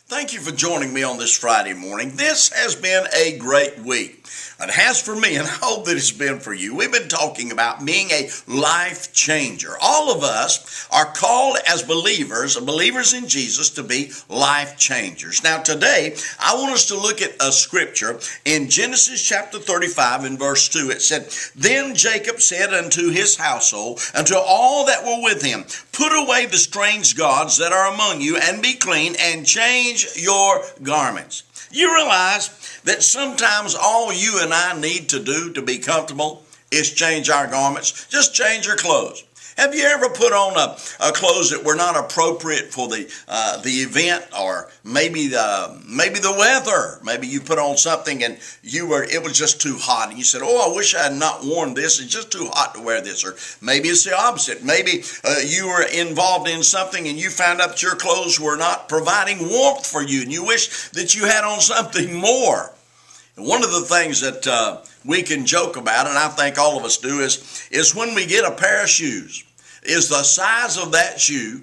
Thank you for joining me on this Friday morning. This has been a great week. It has for me, and I hope that it's been for you. We've been talking about being a life changer. All of us are called as believers in Jesus, to be life changers. Now today, I want us to look at a scripture in Genesis chapter 35 and verse 2. It said, "Then Jacob said unto his household, unto all that were with him, put away the strange gods that are among you, and be clean, and change your garments." You realize that sometimes all you and I need to do to be comfortable is change our garments. Just change your clothes. Have you ever put on a clothes that were not appropriate for the event, or maybe the weather? Maybe you put on something and it was just too hot, and you said, "Oh, I wish I had not worn this. It's just too hot to wear this." Or maybe it's the opposite. Maybe you were involved in something and you found out that your clothes were not providing warmth for you, and you wish that you had on something more. One of the things that we can joke about, and I think all of us do, is when we get a pair of shoes. Is the size of that shoe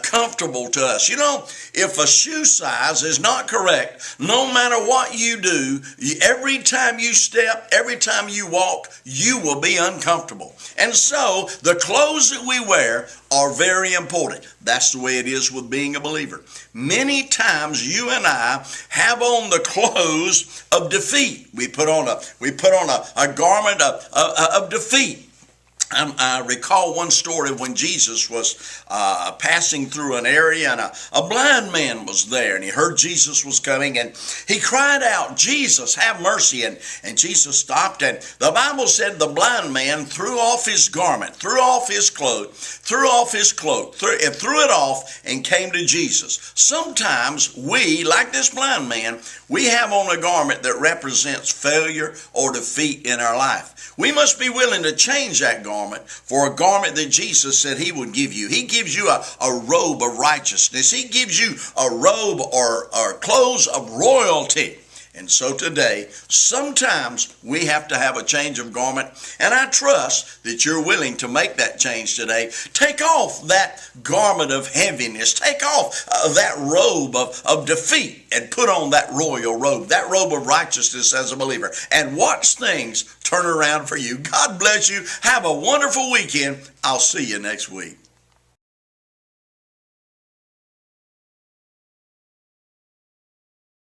comfortable to us? You know, if a shoe size is not correct, no matter what you do, every time you step, every time you walk, you will be uncomfortable. And so the clothes that we wear are very important. That's the way it is with being a believer. Many times you and I have on the clothes of defeat. We put on a garment of defeat. I recall one story when Jesus was passing through an area, and a blind man was there, and he heard Jesus was coming, and he cried out, "Jesus, have mercy." And Jesus stopped, and the Bible said the blind man threw off his garment, threw off his cloak, threw it off and came to Jesus. Sometimes we, like this blind man, we have on a garment that represents failure or defeat in our life. We must be willing to change that garment for a garment that Jesus said he would give you. He gives you a robe of righteousness. He gives you a robe or clothes of royalty. And so today, sometimes we have to have a change of garment, and I trust that you're willing to make that change today. Take off that garment of heaviness. Take off that robe of defeat and put on that royal robe, that robe of righteousness as a believer, and watch things turn around for you. God bless you. Have a wonderful weekend. I'll see you next week.